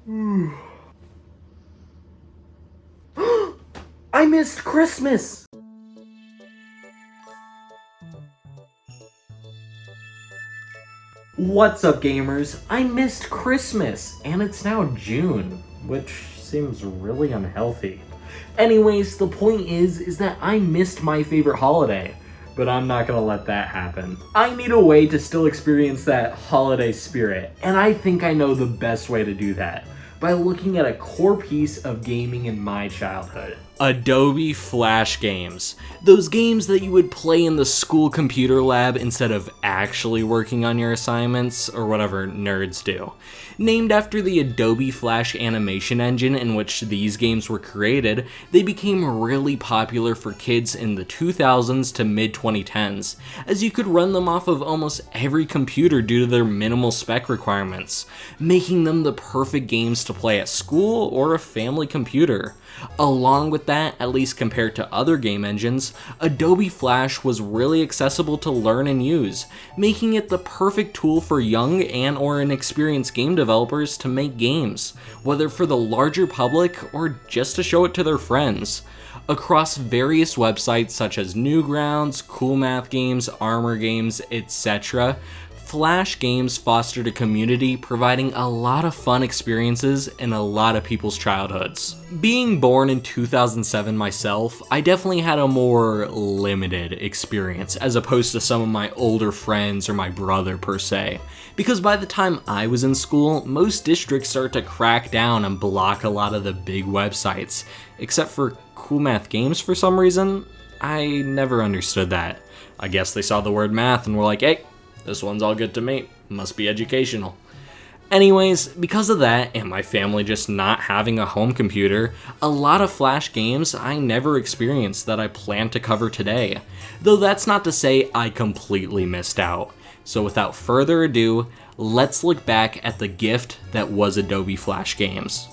I missed Christmas! What's up, gamers? I missed Christmas, and it's now June, which seems really unhealthy. Anyways, the point is that I missed my favorite holiday, but I'm not gonna let that happen. I need a way to still experience that holiday spirit, and I think I know the best way to do that, by looking at a core piece of gaming in my childhood. Adobe Flash games. Those games that you would play in the school computer lab instead of actually working on your assignments, or whatever nerds do. Named after the Adobe Flash animation engine in which these games were created, they became really popular for kids in the 2000s to mid-2010s, as you could run them off of almost every computer due to their minimal spec requirements, making them the perfect games to play at school or a family computer. Along with that, at least compared to other game engines, Adobe Flash was really accessible to learn and use, making it the perfect tool for young and or inexperienced game developers to make games, whether for the larger public or just to show it to their friends. Across various websites such as Newgrounds, Cool Math Games, Armor Games, etc., Flash games fostered a community, providing a lot of fun experiences in a lot of people's childhoods. Being born in 2007 myself, I definitely had a more limited experience as opposed to some of my older friends or my brother per se. Because by the time I was in school, most districts start to crack down and block a lot of the big websites, except for Cool Math Games for some reason. I never understood that. I guess they saw the word math and were like, hey, this one's all good to me. Must be educational. Anyways, because of that, and my family just not having a home computer, a lot of Flash games I never experienced that I plan to cover today. Though that's not to say I completely missed out. So without further ado, let's look back at the gift that was Adobe Flash games.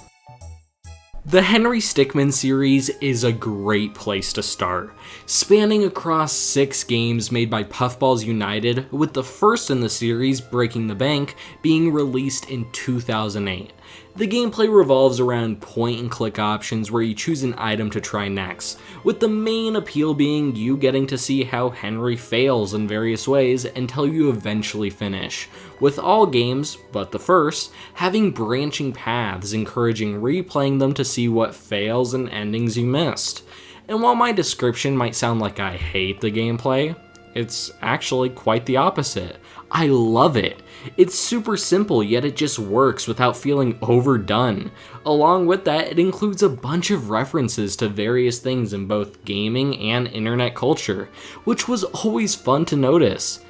The Henry Stickmin series is a great place to start, spanning across 6 games made by Puffballs United, with the first in the series, Breaking the Bank, being released in 2008. The gameplay revolves around point-and-click options where you choose an item to try next, with the main appeal being you getting to see how Henry fails in various ways until you eventually finish, with all games, but the first, having branching paths encouraging replaying them to see what fails and endings you missed. And while my description might sound like I hate the gameplay, it's actually quite the opposite. I love it. It's super simple, yet it just works without feeling overdone. Along with that, it includes a bunch of references to various things in both gaming and internet culture, which was always fun to notice.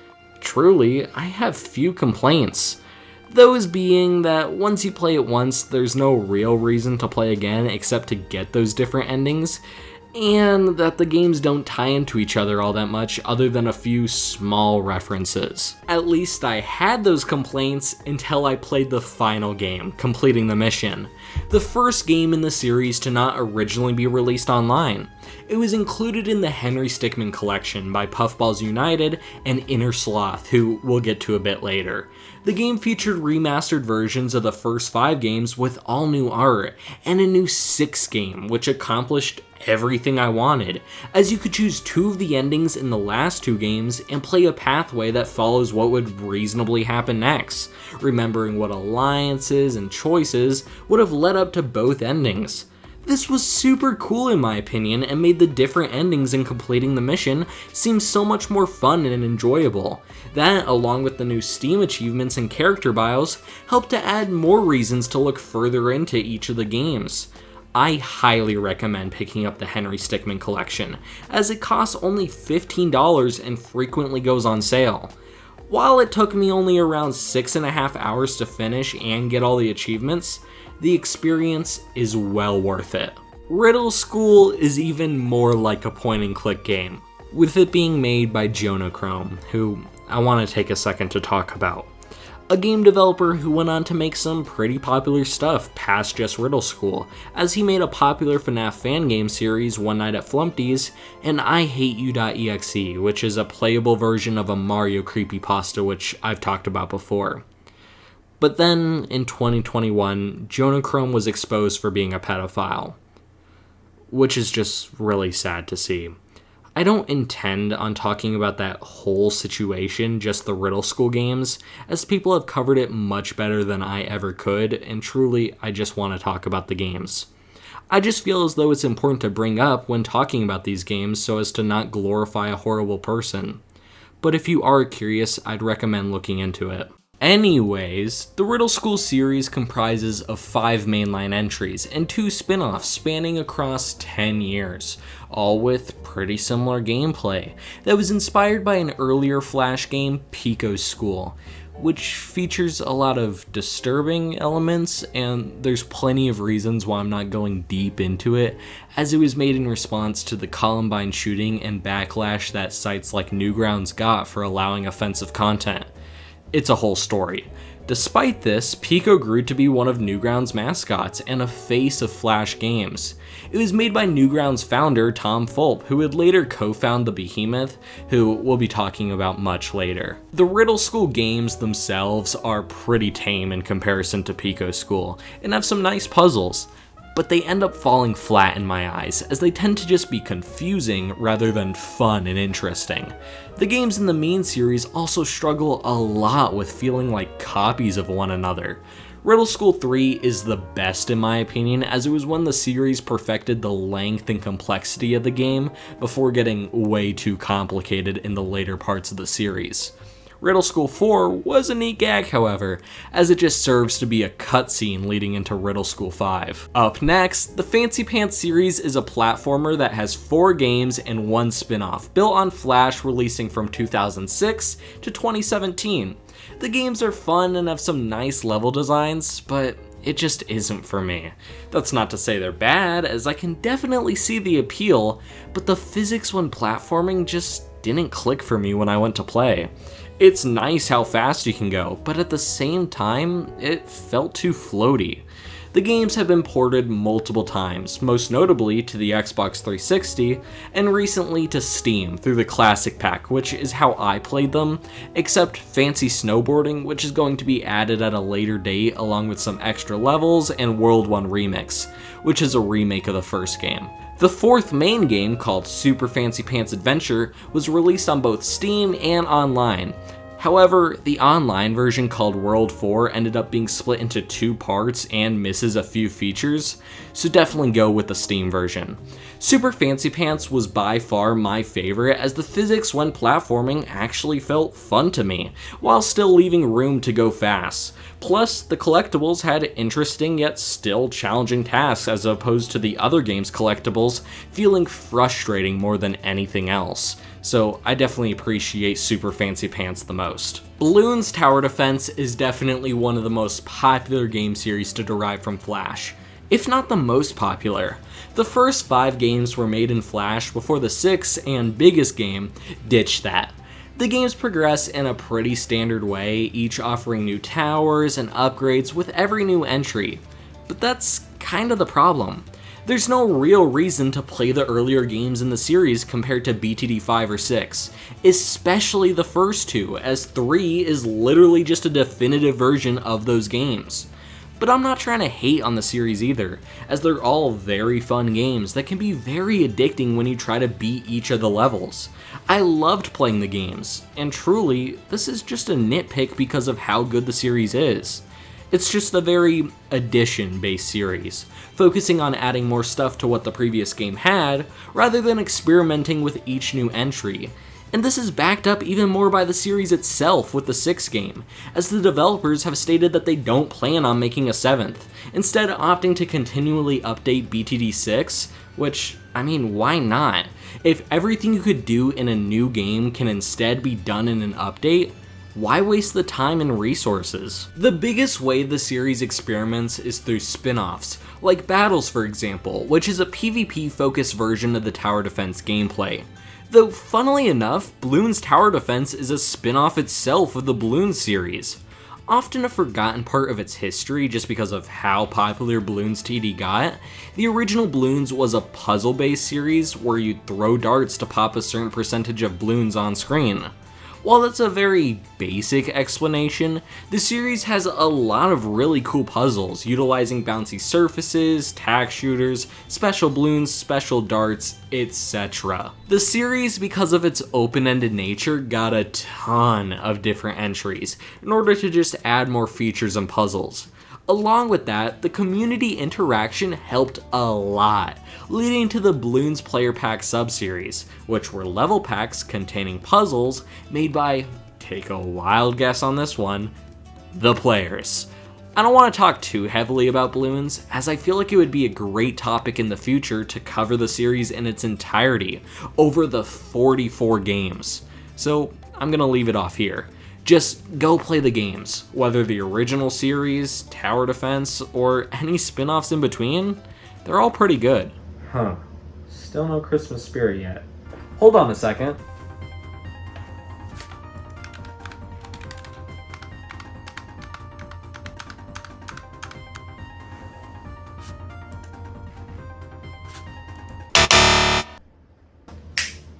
Truly, I have few complaints. Those being that once you play it once, there's no real reason to play again except to get those different endings, and that the games don't tie into each other all that much other than a few small references. At least I had those complaints until I played the final game, completing the mission. The first game in the series to not originally be released online. It was included in the Henry Stickmin collection by Puffballs United and Inner Sloth, who we'll get to a bit later. The game featured remastered versions of the first 5 games with all new art, and a new 6th game, which accomplished everything I wanted, as you could choose 2 of the endings in the last 2 games and play a pathway that follows what would reasonably happen next, remembering what alliances and choices would have led up to both endings. This was super cool in my opinion and made the different endings in completing the mission seem so much more fun and enjoyable. That, along with the new Steam achievements and character bios, helped to add more reasons to look further into each of the games. I highly recommend picking up the Henry Stickmin collection, as it costs only $15 and frequently goes on sale. While it took me only around 6.5 hours to finish and get all the achievements, the experience is well worth it. Riddle School is even more like a point-and-click game, with it being made by Jonochrome, who I want to take a second to talk about. A game developer who went on to make some pretty popular stuff past just Riddle School, as he made a popular FNAF fan game series, One Night at Flumpty's, and I Hate You.exe, which is a playable version of a Mario creepypasta which I've talked about before. But then, in 2021, Jonah was exposed for being a pedophile, which is just really sad to see. I don't intend on talking about that whole situation, just the Riddle School games, as people have covered it much better than I ever could, and truly, I just want to talk about the games. I just feel as though it's important to bring up when talking about these games so as to not glorify a horrible person. But if you are curious, I'd recommend looking into it. Anyways, the Riddle School series comprises of 5 mainline entries and 2 spin-offs spanning across 10 years, all with pretty similar gameplay that was inspired by an earlier Flash game, Pico's School, which features a lot of disturbing elements, and there's plenty of reasons why I'm not going deep into it, as it was made in response to the Columbine shooting and backlash that sites like Newgrounds got for allowing offensive content. It's a whole story. Despite this, Pico grew to be one of Newgrounds' mascots and a face of Flash games. It was made by Newgrounds founder Tom Fulp, who would later co-found the Behemoth, who we'll be talking about much later. The Riddle School games themselves are pretty tame in comparison to Pico School, and have some nice puzzles, but they end up falling flat in my eyes, as they tend to just be confusing rather than fun and interesting. The games in the main series also struggle a lot with feeling like copies of one another. Riddle School 3 is the best in my opinion, as it was when the series perfected the length and complexity of the game before getting way too complicated in the later parts of the series. Riddle School 4 was a neat gag, however, as it just serves to be a cutscene leading into Riddle School 5. Up next, the Fancy Pants series is a platformer that has 4 games and 1 spin-off, built on Flash, releasing from 2006 to 2017. The games are fun and have some nice level designs, but it just isn't for me. That's not to say they're bad, as I can definitely see the appeal, but the physics when platforming just didn't click for me when I went to play. It's nice how fast you can go, but at the same time, it felt too floaty. The games have been ported multiple times, most notably to the Xbox 360, and recently to Steam through the Classic Pack, which is how I played them, except Fancy Snowboarding, which is going to be added at a later date along with some extra levels, and World 1 Remix, which is a remake of the first game. The 4th main game, called Super Fancy Pants Adventure, was released on both Steam and online. However, the online version, called World 4, ended up being split into 2 parts and misses a few features, so definitely go with the Steam version. Super Fancy Pants was by far my favorite, as the physics when platforming actually felt fun to me, while still leaving room to go fast. Plus, the collectibles had interesting yet still challenging tasks, as opposed to the other game's collectibles feeling frustrating more than anything else. So I definitely appreciate Super Fancy Pants the most. Bloons Tower Defense is definitely one of the most popular game series to derive from Flash, if not the most popular. The first 5 games were made in Flash before the 6th and biggest game ditched that. The games progress in a pretty standard way, each offering new towers and upgrades with every new entry. But that's kind of the problem. There's no real reason to play the earlier games in the series compared to BTD 5 or 6, especially the first 2, as 3 is literally just a definitive version of those games. But I'm not trying to hate on the series either, as they're all very fun games that can be very addicting when you try to beat each of the levels. I loved playing the games, and truly, this is just a nitpick because of how good the series is. It's just a very addition-based series, focusing on adding more stuff to what the previous game had, rather than experimenting with each new entry. And this is backed up even more by the series itself with the 6th game, as the developers have stated that they don't plan on making a 7th, instead opting to continually update BTD 6, which, I mean, why not? If everything you could do in a new game can instead be done in an update, why waste the time and resources? The biggest way the series experiments is through spin-offs, like Battles for example, which is a PvP-focused version of the tower defense gameplay. Though, funnily enough, Bloons Tower Defense is a spin-off itself of the Bloons series. Often a forgotten part of its history just because of how popular Bloons TD got, the original Bloons was a puzzle-based series where you'd throw darts to pop a certain percentage of Bloons on screen. While that's a very basic explanation, the series has a lot of really cool puzzles utilizing bouncy surfaces, tack shooters, special balloons, special darts, etc. The series, because of its open-ended nature, got a ton of different entries in order to just add more features and puzzles. Along with that, the community interaction helped a lot, leading to the Bloons Player Pack subseries, which were level packs containing puzzles made by, take a wild guess on this one, the players. I don't want to talk too heavily about Bloons, as I feel like it would be a great topic in the future to cover the series in its entirety, over the 44 games. So I'm gonna leave it off here. Just go play the games, whether the original series, Tower Defense, or any spin-offs in between, they're all pretty good. Huh. Still no Christmas spirit yet. Hold on a second.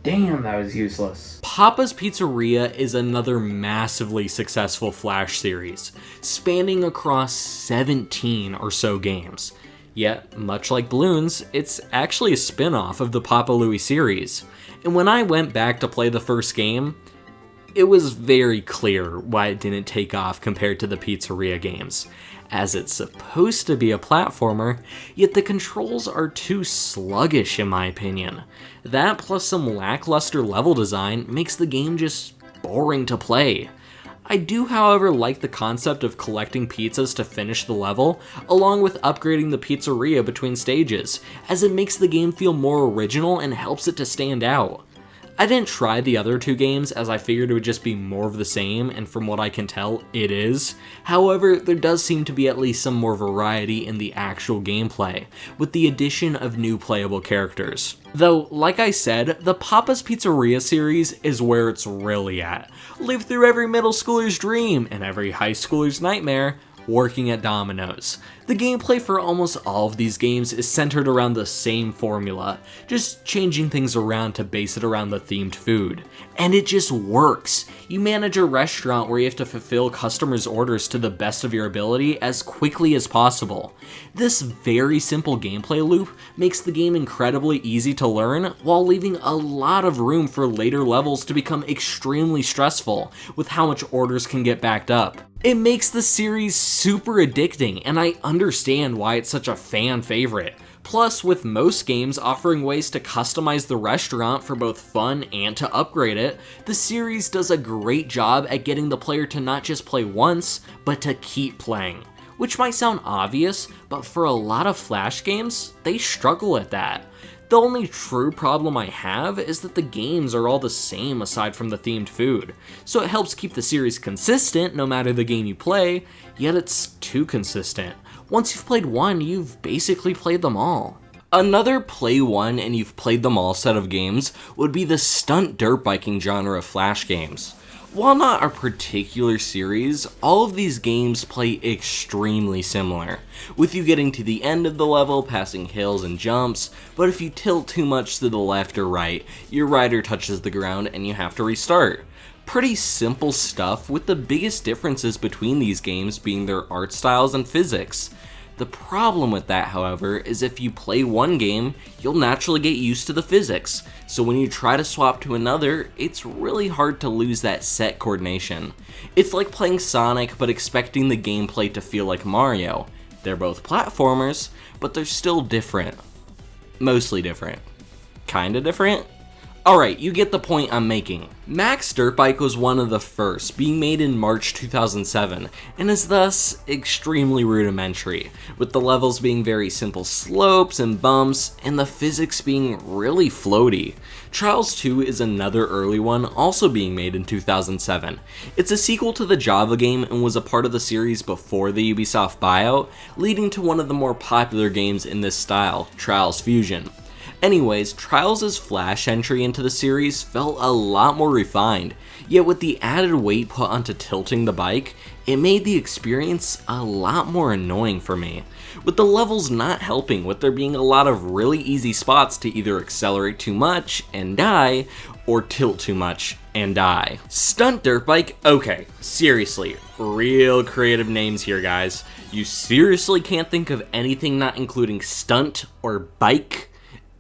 Damn, that was useless. Papa's Pizzeria is another massively successful Flash series, spanning across 17 or so games. Yet, much like Bloons, it's actually a spin-off of the Papa Louie series. And when I went back to play the first game, it was very clear why it didn't take off compared to the Pizzeria games, as it's supposed to be a platformer, yet the controls are too sluggish in my opinion. That plus some lackluster level design makes the game just boring to play. I do, however, like the concept of collecting pizzas to finish the level, along with upgrading the pizzeria between stages, as it makes the game feel more original and helps it to stand out. I didn't try the other two games as I figured it would just be more of the same, and from what I can tell, it is. However, there does seem to be at least some more variety in the actual gameplay, with the addition of new playable characters. Though, like I said, the Papa's Pizzeria series is where it's really at. Live through every middle schooler's dream and every high schooler's nightmare, working at Domino's. The gameplay for almost all of these games is centered around the same formula, just changing things around to base it around the themed food. And it just works. You manage a restaurant where you have to fulfill customers' orders to the best of your ability as quickly as possible. This very simple gameplay loop makes the game incredibly easy to learn, while leaving a lot of room for later levels to become extremely stressful with how much orders can get backed up. It makes the series super addicting, and I understand why it's such a fan favorite. Plus, with most games offering ways to customize the restaurant for both fun and to upgrade it, the series does a great job at getting the player to not just play once, but to keep playing. Which might sound obvious, but for a lot of Flash games, they struggle at that. The only true problem I have is that the games are all the same aside from the themed food, so it helps keep the series consistent no matter the game you play, yet it's too consistent. Once you've played one, you've basically played them all. Another play one and you've played them all set of games would be the stunt dirt biking genre of Flash games. While not a particular series, all of these games play extremely similar, with you getting to the end of the level, passing hills and jumps, but if you tilt too much to the left or right, your rider touches the ground and you have to restart. Pretty simple stuff, with the biggest differences between these games being their art styles and physics. The problem with that, however, is if you play one game, you'll naturally get used to the physics, so when you try to swap to another, it's really hard to lose that set coordination. It's like playing Sonic but expecting the gameplay to feel like Mario. They're both platformers, but they're still different. Mostly different. Kinda different? Alright, you get the point I'm making. Max Dirt Bike was one of the first, being made in March 2007, and is thus extremely rudimentary, with the levels being very simple slopes and bumps, and the physics being really floaty. Trials 2 is another early one, also being made in 2007. It's a sequel to the Java game and was a part of the series before the Ubisoft buyout, leading to one of the more popular games in this style, Trials Fusion. Anyways, Trials' Flash entry into the series felt a lot more refined, yet with the added weight put onto tilting the bike, it made the experience a lot more annoying for me, with the levels not helping with there being a lot of really easy spots to either accelerate too much and die, or tilt too much and die. Stunt dirt bike? Okay, seriously, real creative names here, guys. You seriously can't think of anything not including stunt or bike?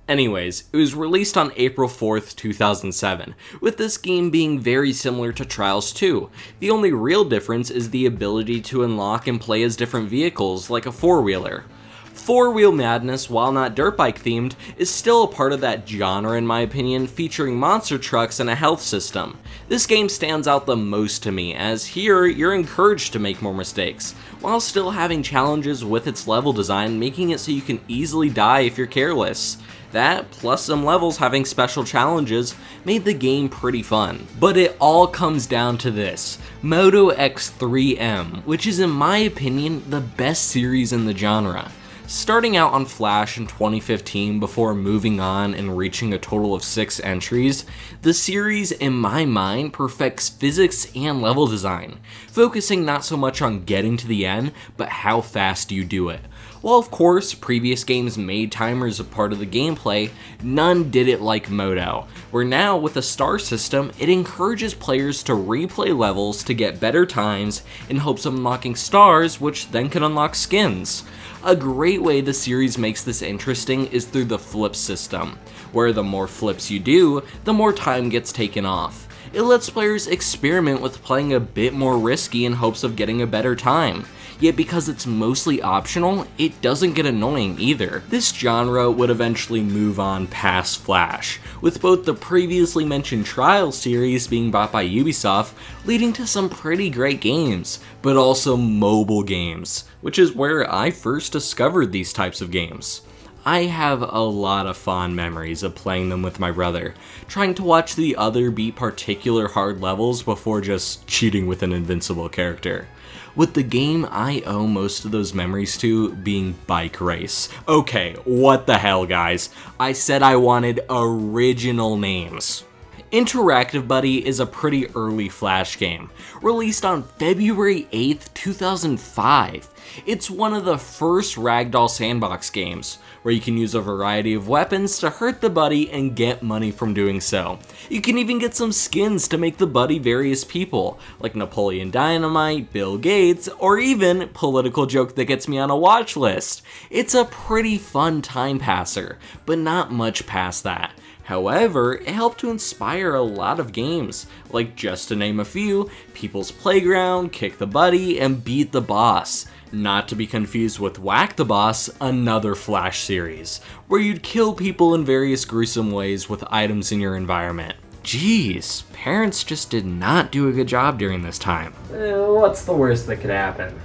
Anyways, it was released on April 4th, 2007, with this game being very similar to Trials 2. The only real difference is the ability to unlock and play as different vehicles, like a four-wheeler. Four-wheel madness, while not dirt bike themed, is still a part of that genre in my opinion, featuring monster trucks and a health system. This game stands out the most to me, as here you're encouraged to make more mistakes, while still having challenges with its level design, making it so you can easily die if you're careless. That, plus some levels having special challenges, made the game pretty fun. But it all comes down to this, Moto X3M, which is in my opinion the best series in the genre. Starting out on Flash in 2015 before moving on and reaching a total of 6 entries, the series in my mind perfects physics and level design, focusing not so much on getting to the end, but how fast you do it. While of course previous games made timers a part of the gameplay, none did it like Moto, where now with a star system, it encourages players to replay levels to get better times in hopes of unlocking stars, which then can unlock skins. A great way the series makes this interesting is through the flip system, where the more flips you do, the more time gets taken off. It lets players experiment with playing a bit more risky in hopes of getting a better time. Yet because it's mostly optional, it doesn't get annoying either. This genre would eventually move on past Flash, with both the previously mentioned Trials series being bought by Ubisoft, leading to some pretty great games, but also mobile games, which is where I first discovered these types of games. I have a lot of fond memories of playing them with my brother, trying to watch the other beat particular hard levels before just cheating with an invincible character. With the game I owe most of those memories to being Bike Race. Okay, what the hell guys? I said I wanted original names. Interactive Buddy is a pretty early Flash game, released on February 8th, 2005. It's one of the first Ragdoll sandbox games, where you can use a variety of weapons to hurt the buddy and get money from doing so. You can even get some skins to make the buddy various people, like Napoleon Dynamite, Bill Gates, or even political joke that gets me on a watch list. It's a pretty fun time passer, but not much past that. However, it helped to inspire a lot of games, like just to name a few, People's Playground, Kick the Buddy, and Beat the Boss. Not to be confused with Whack the Boss, another Flash series, where you'd kill people in various gruesome ways with items in your environment. Jeez, parents just did not do a good job during this time. What's the worst that could happen?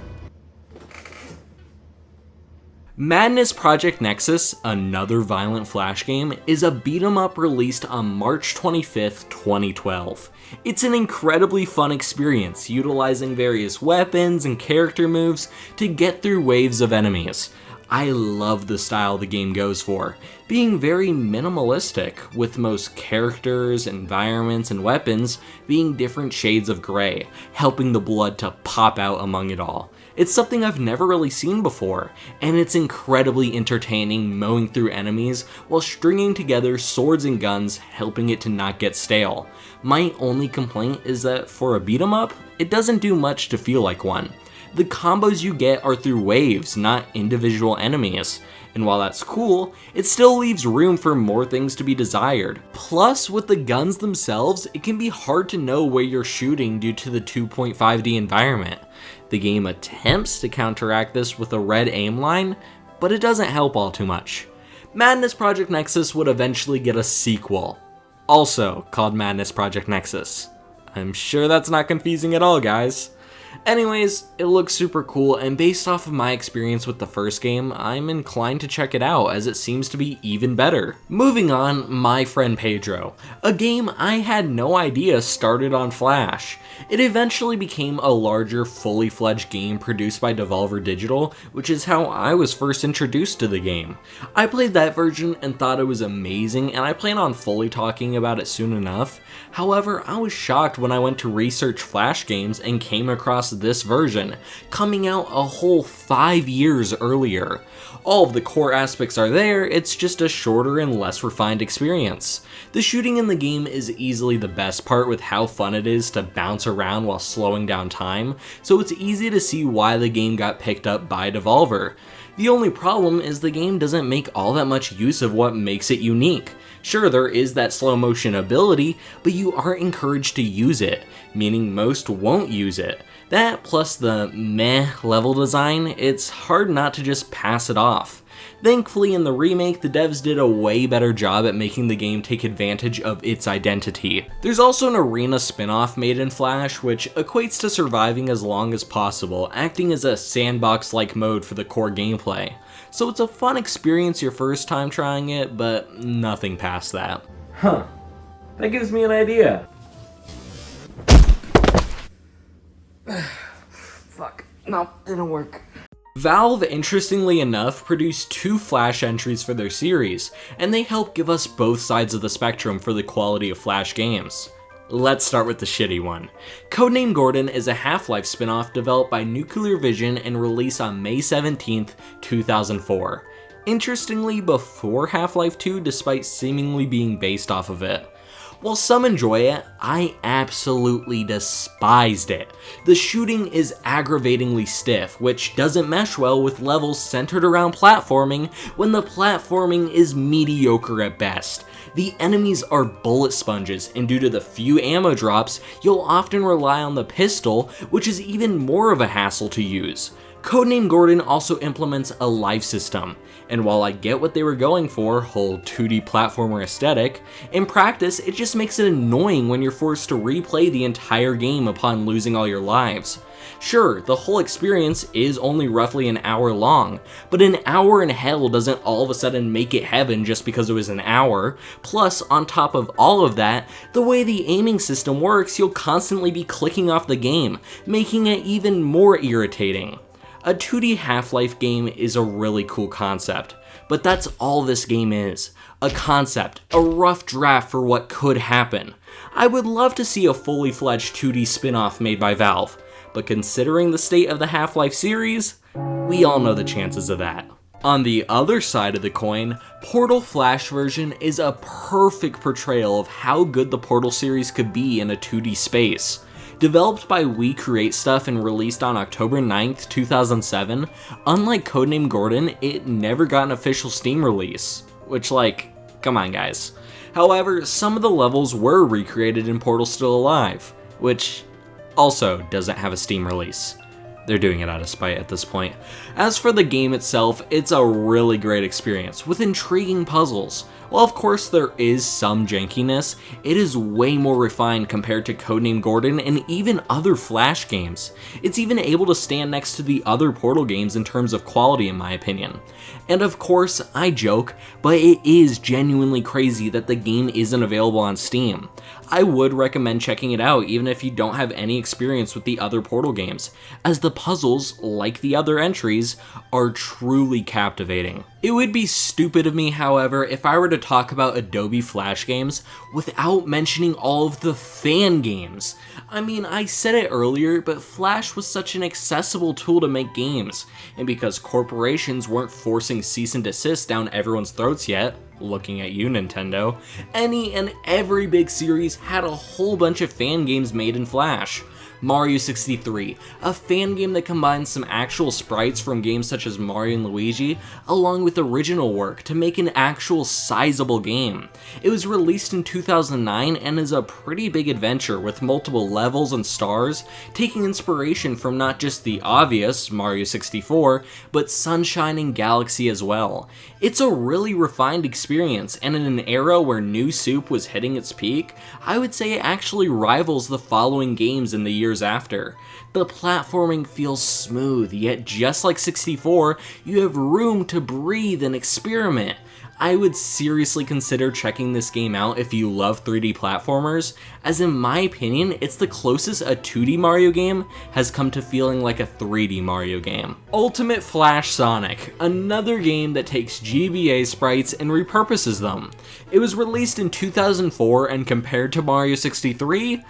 Madness Project Nexus, another violent Flash game, is a beat-em-up released on March 25th, 2012. It's an incredibly fun experience, utilizing various weapons and character moves to get through waves of enemies. I love the style the game goes for, being very minimalistic, with most characters, environments, and weapons being different shades of gray, helping the blood to pop out among it all. It's something I've never really seen before, and it's incredibly entertaining mowing through enemies while stringing together swords and guns, helping it to not get stale. My only complaint is that for a beat 'em up, it doesn't do much to feel like one. The combos you get are through waves, not individual enemies. And while that's cool, it still leaves room for more things to be desired. Plus, with the guns themselves, it can be hard to know where you're shooting due to the 2.5D environment. The game attempts to counteract this with a red aim line, but it doesn't help all too much. Madness Project Nexus would eventually get a sequel, also called Madness Project Nexus. I'm sure that's not confusing at all, guys. Anyways, it looks super cool, and based off of my experience with the first game, I'm inclined to check it out as it seems to be even better. Moving on, My Friend Pedro, a game I had no idea started on Flash. It eventually became a larger, fully fledged game produced by Devolver Digital, which is how I was first introduced to the game. I played that version and thought it was amazing, and I plan on fully talking about it soon enough. However, I was shocked when I went to research Flash games and came across this version, coming out a whole 5 years earlier. All of the core aspects are there, it's just a shorter and less refined experience. The shooting in the game is easily the best part with how fun it is to bounce around while slowing down time, so it's easy to see why the game got picked up by Devolver. The only problem is the game doesn't make all that much use of what makes it unique. Sure, there is that slow motion ability, but you aren't encouraged to use it, meaning most won't use it. That plus the meh level design, it's hard not to just pass it off. Thankfully in the remake, the devs did a way better job at making the game take advantage of its identity. There's also an arena spin-off made in Flash, which equates to surviving as long as possible, acting as a sandbox-like mode for the core gameplay. So it's a fun experience your first time trying it, but nothing past that. Huh. That gives me an idea. Fuck. No, didn't work. Valve, interestingly enough, produced 2 Flash entries for their series, and they help give us both sides of the spectrum for the quality of Flash games. Let's start with the shitty one. Codename Gordon is a Half-Life spin-off developed by Nuclear Vision and released on May 17th, 2004. Interestingly, before Half-Life 2, despite seemingly being based off of it. While some enjoy it, I absolutely despised it. The shooting is aggravatingly stiff, which doesn't mesh well with levels centered around platforming when the platforming is mediocre at best. The enemies are bullet sponges, and due to the few ammo drops, you'll often rely on the pistol, which is even more of a hassle to use. Codename Gordon also implements a life system, and while I get what they were going for, whole 2D platformer aesthetic, in practice it just makes it annoying when you're forced to replay the entire game upon losing all your lives. Sure, the whole experience is only roughly an hour long, but an hour in hell doesn't all of a sudden make it heaven just because it was an hour. Plus, on top of all of that, the way the aiming system works, you'll constantly be clicking off the game, making it even more irritating. A 2D Half-Life game is a really cool concept, but that's all this game is. A concept, a rough draft for what could happen. I would love to see a fully fledged 2D spin-off made by Valve, but considering the state of the Half-Life series, we all know the chances of that. On the other side of the coin, Portal Flash version is a perfect portrayal of how good the Portal series could be in a 2D space. Developed by We Create Stuff and released on October 9th, 2007, unlike Codename Gordon, it never got an official Steam release. Which, like, come on guys. However, some of the levels were recreated in Portal Still Alive, which also doesn't have a Steam release. They're doing it out of spite at this point. As for the game itself, it's a really great experience with intriguing puzzles. While of course there is some jankiness, it is way more refined compared to Codename Gordon and even other Flash games. It's even able to stand next to the other Portal games in terms of quality in my opinion. And of course, I joke, but it is genuinely crazy that the game isn't available on Steam. I would recommend checking it out even if you don't have any experience with the other Portal games, as the puzzles, like the other entries, are truly captivating. It would be stupid of me, however, if I were to talk about Adobe Flash games without mentioning all of the fan games. I mean, I said it earlier, but Flash was such an accessible tool to make games, and because corporations weren't forcing cease and desist down everyone's throats yet, looking at you Nintendo, any and every big series had a whole bunch of fan games made in Flash. Mario 63, a fan game that combines some actual sprites from games such as Mario and Luigi, along with original work to make an actual sizable game. It was released in 2009 and is a pretty big adventure with multiple levels and stars, taking inspiration from not just the obvious Mario 64, but Sunshine and Galaxy as well. It's a really refined experience, and in an era where New Soup was hitting its peak, I would say it actually rivals the following games in the years years after. The platforming feels smooth, yet just like 64, you have room to breathe and experiment. I would seriously consider checking this game out if you love 3D platformers, as in my opinion, it's the closest a 2D Mario game has come to feeling like a 3D Mario game. Ultimate Flash Sonic, another game that takes GBA sprites and repurposes them. It was released in 2004 and compared to Mario 63,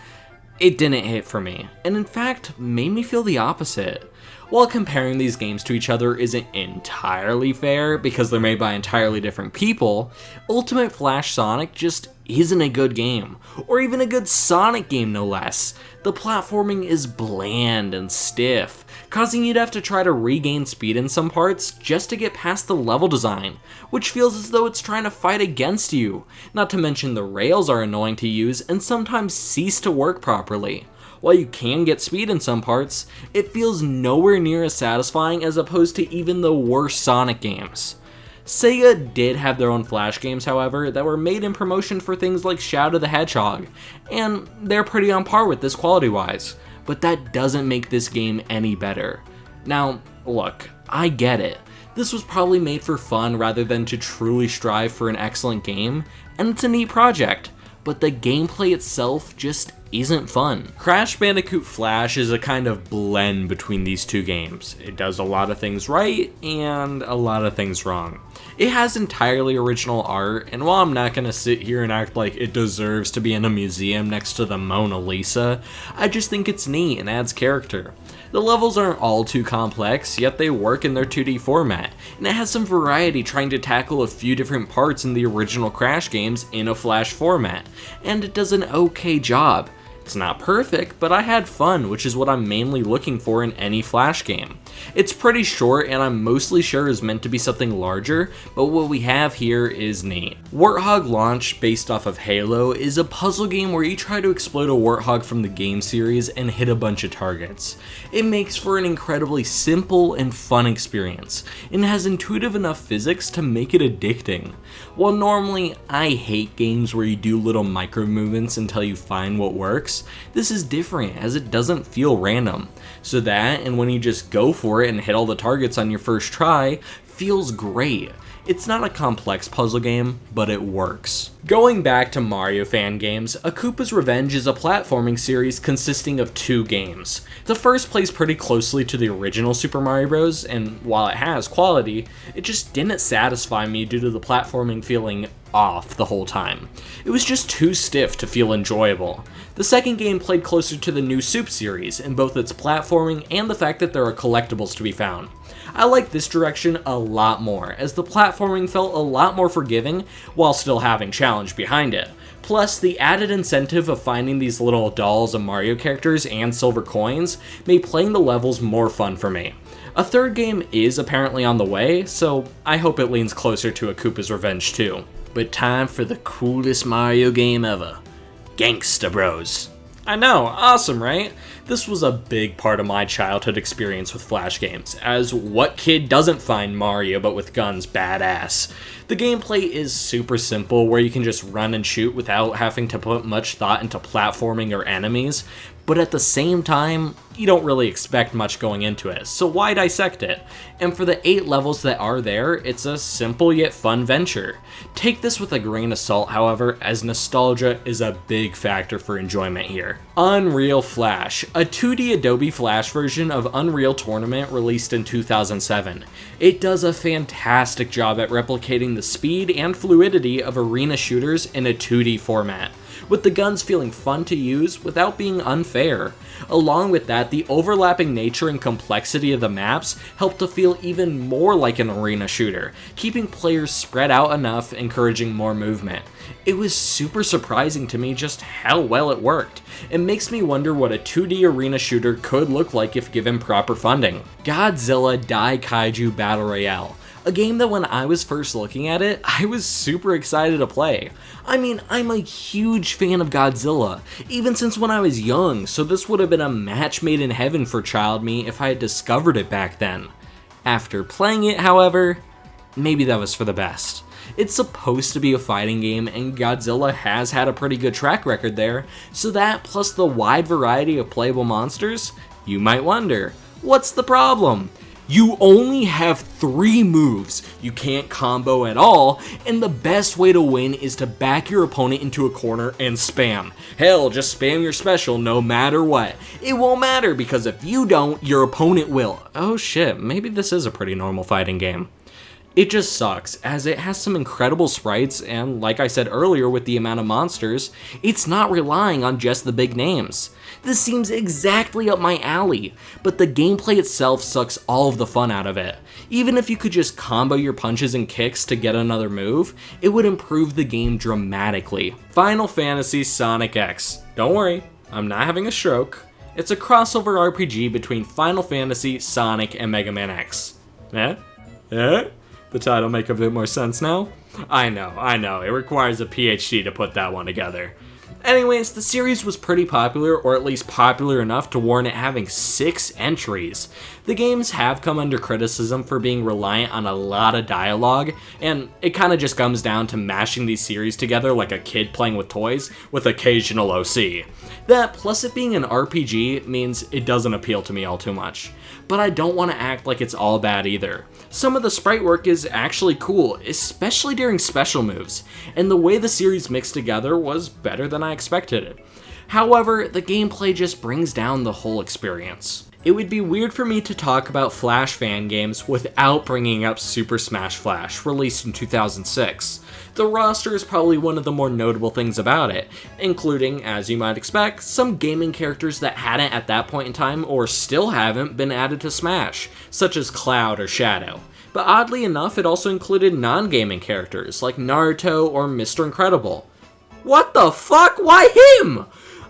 it didn't hit for me, and in fact, made me feel the opposite. While comparing these games to each other isn't entirely fair because they're made by entirely different people, Ultimate Flash Sonic just isn't a good game, or even a good Sonic game no less. The platforming is bland and stiff, causing you to have to try to regain speed in some parts just to get past the level design, which feels as though it's trying to fight against you. Not to mention the rails are annoying to use and sometimes cease to work properly. While you can get speed in some parts, it feels nowhere near as satisfying as opposed to even the worst Sonic games. Sega did have their own Flash games, however, that were made in promotion for things like Shadow the Hedgehog, and they're pretty on par with this quality-wise, but that doesn't make this game any better. Now, look, I get it. This was probably made for fun rather than to truly strive for an excellent game, and it's a neat project, but the gameplay itself just isn't fun. Crash Bandicoot Flash is a kind of blend between these two games. It does a lot of things right and a lot of things wrong. It has entirely original art, and while I'm not gonna sit here and act like it deserves to be in a museum next to the Mona Lisa, I just think it's neat and adds character. The levels aren't all too complex, yet they work in their 2D format, and it has some variety trying to tackle a few different parts in the original Crash games in a Flash format, and it does an okay job. It's not perfect, but I had fun, which is what I'm mainly looking for in any Flash game. It's pretty short, and I'm mostly sure is meant to be something larger, but what we have here is neat. Warthog Launch, based off of Halo, is a puzzle game where you try to explode a warthog from the game series and hit a bunch of targets. It makes for an incredibly simple and fun experience, and has intuitive enough physics to make it addicting. While normally I hate games where you do little micro movements until you find what works, this is different as it doesn't feel random. So that, and when you just go for it and hit all the targets on your first try, feels great. It's not a complex puzzle game, but it works. Going back to Mario fan games, A Koopa's Revenge is a platforming series consisting of 2 games. The first plays pretty closely to the original Super Mario Bros., and while it has quality, it just didn't satisfy me due to the platforming feeling off the whole time. It was just too stiff to feel enjoyable. The second game played closer to the new Soup series in both its platforming and the fact that there are collectibles to be found. I like this direction a lot more, as the platforming felt a lot more forgiving while still having challenge behind it. Plus, the added incentive of finding these little dolls of Mario characters and silver coins made playing the levels more fun for me. A third game is apparently on the way, so I hope it leans closer to A Koopa's Revenge too. But time for the coolest Mario game ever. Gangsta Bros. I know, awesome, right? This was a big part of my childhood experience with Flash games, as what kid doesn't find Mario but with guns badass? The gameplay is super simple, where you can just run and shoot without having to put much thought into platforming or enemies, but at the same time, you don't really expect much going into it, so why dissect it? And for the 8 levels that are there, it's a simple yet fun venture. Take this with a grain of salt, however, as nostalgia is a big factor for enjoyment here. Unreal Flash, a 2D Adobe Flash version of Unreal Tournament released in 2007. It does a fantastic job at replicating the speed and fluidity of arena shooters in a 2D format, with the guns feeling fun to use without being unfair. Along with that, the overlapping nature and complexity of the maps help to feel even more like an arena shooter, keeping players spread out enough, encouraging more movement. It was super surprising to me just how well it worked. It makes me wonder what a 2D arena shooter could look like if given proper funding. Godzilla Dai Kaiju Battle Royale, a game that when I was first looking at it, I was super excited to play. I mean, I'm a huge fan of Godzilla, even since when I was young, so this would have been a match made in heaven for child me if I had discovered it back then. After playing it, however, maybe that was for the best. It's supposed to be a fighting game, and Godzilla has had a pretty good track record there, so that plus the wide variety of playable monsters, you might wonder, what's the problem? You only have 3 moves, you can't combo at all, and the best way to win is to back your opponent into a corner and spam. Hell, just spam your special no matter what. It won't matter because if you don't, your opponent will. Oh shit, maybe this is a pretty normal fighting game. It just sucks, as it has some incredible sprites, and like I said earlier with the amount of monsters, it's not relying on just the big names. This seems exactly up my alley, but the gameplay itself sucks all of the fun out of it. Even if you could just combo your punches and kicks to get another move, it would improve the game dramatically. Final Fantasy Sonic X. Don't worry, I'm not having a stroke. It's a crossover RPG between Final Fantasy, Sonic, and Mega Man X. Eh? The title make a bit more sense now? I know, it requires a PhD to put that one together. Anyways, the series was pretty popular, or at least popular enough to warrant it having 6 entries. The games have come under criticism for being reliant on a lot of dialogue, and it kinda just comes down to mashing these series together like a kid playing with toys, with occasional OC. That, plus it being an RPG, means it doesn't appeal to me all too much. But I don't want to act like it's all bad either. Some of the sprite work is actually cool, especially during special moves, and the way the series mixed together was better than I expected it. However, the gameplay just brings down the whole experience. It would be weird for me to talk about Flash fan games without bringing up Super Smash Flash, released in 2006. The roster is probably one of the more notable things about it, including, as you might expect, some gaming characters that hadn't at that point in time, or still haven't, been added to Smash, such as Cloud or Shadow. But oddly enough, it also included non-gaming characters, like Naruto or Mr. Incredible. What the fuck? Why him?